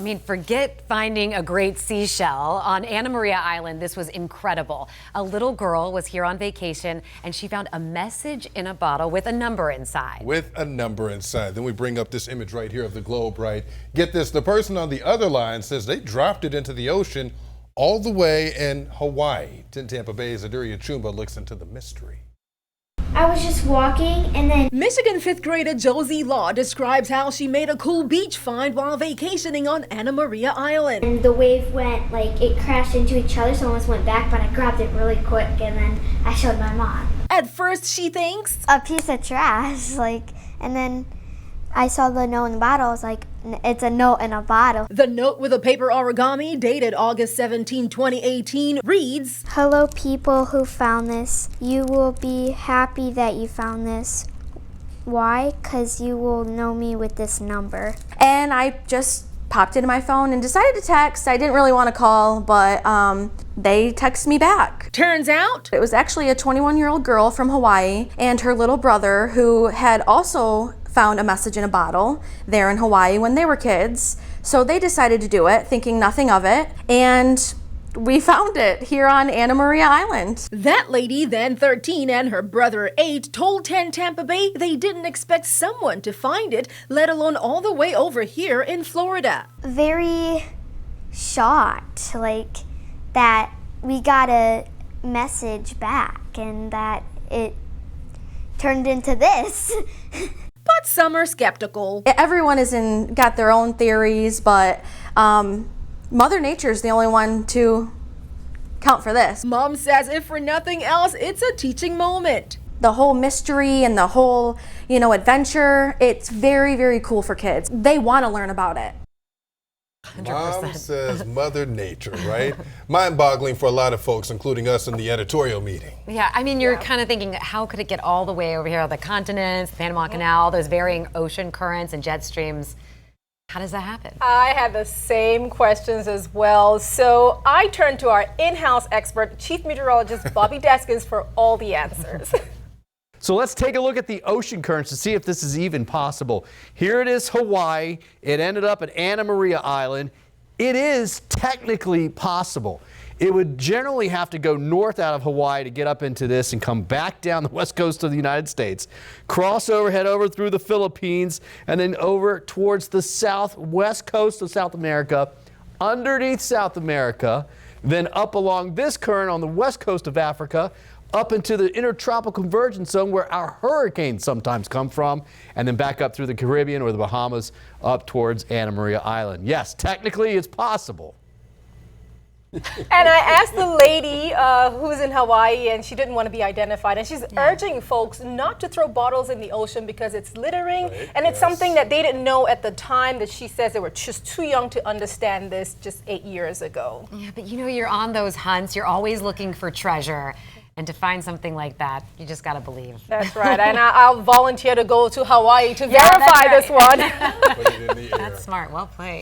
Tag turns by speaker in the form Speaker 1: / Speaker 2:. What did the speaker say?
Speaker 1: mean, forget finding a great seashell. On Anna Maria Island, this was incredible. A little girl was here on vacation and she found a message in a bottle with a number inside.
Speaker 2: Then we bring up this image right here of the globe, right? Get this, the person on the other line says they dropped it into the ocean all the way in Hawaii. 10 Tampa Bay's Aduria Chumba looks into the mystery.
Speaker 3: I was just walking and then
Speaker 4: Michigan 5th grader Josie describes how she made a cool beach find while vacationing on Anna Maria Island.
Speaker 3: and the wave went, like, it crashed into each other, so I almost went back, but I grabbed it really quick and then I showed my mom.
Speaker 4: At first she thinks
Speaker 3: A piece of trash, and then I saw the note in the bottle. I was like, it's a note in a bottle.
Speaker 4: the note with a paper origami dated August 17, 2018 reads,
Speaker 3: Hello, people who found this. You will be happy that you found this. Why? Because you will know me with this number.
Speaker 5: And I just popped into my phone and decided to text. I didn't really want to call, but they texted me back.
Speaker 4: turns out
Speaker 5: It was actually a 21-year-old girl from Hawaii and her little brother who had also found a message in a bottle there in Hawaii when they were kids. So they decided to do it, thinking nothing of it. And we found it here on Anna Maria Island.
Speaker 4: that lady, then 13, and her brother 8, told 10 Tampa Bay they didn't expect someone to find it, let alone all the way over here in Florida.
Speaker 3: Very shocked, that we got a message back and that it turned into this.
Speaker 4: But some are skeptical.
Speaker 5: Everyone got their own theories, but Mother Nature's the only one to count for this.
Speaker 4: Mom says if for nothing else, it's a teaching moment.
Speaker 5: The whole mystery and the whole, adventure, it's very, very cool for kids. They want to learn about it.
Speaker 1: 100%.
Speaker 2: Mom says Mother Nature, right? Mind-boggling for a lot of folks, including us in the editorial meeting.
Speaker 1: Yeah, I mean, you're kind of thinking, how could it get all the way over here? The continents, the Panama Canal, those varying ocean currents and jet streams. How does that happen?
Speaker 6: I had the same questions as well. So I turned to our in-house expert, Chief Meteorologist Bobby Deskins, for all the answers.
Speaker 7: So let's take a look at the ocean currents to see if this is even possible. Here it is, Hawaii. It ended up at Anna Maria Island. It is technically possible. It would generally have to go north out of Hawaii to get up into this and come back down the west coast of the United States, cross over, head over through the Philippines, and then over towards the southwest coast of South America, underneath South America, then up along this current on the west coast of Africa, up into the intertropical convergence zone where our hurricanes sometimes come from, and then back up through the Caribbean or the Bahamas up towards Anna Maria Island. Yes, technically it's possible.
Speaker 6: And I asked the lady who's in Hawaii, and she didn't want to be identified. And she's urging folks not to throw bottles in the ocean because it's littering.
Speaker 2: Right,
Speaker 6: and it's something that they didn't know at the time, that she says they were just too young to understand this just 8 years ago.
Speaker 1: Yeah, but you're on those hunts. You're always looking for treasure. And to find something like that, you just got to believe.
Speaker 6: That's right. And I'll volunteer to go to Hawaii to verify this one.
Speaker 2: Put it in the air.
Speaker 1: That's smart. Well played.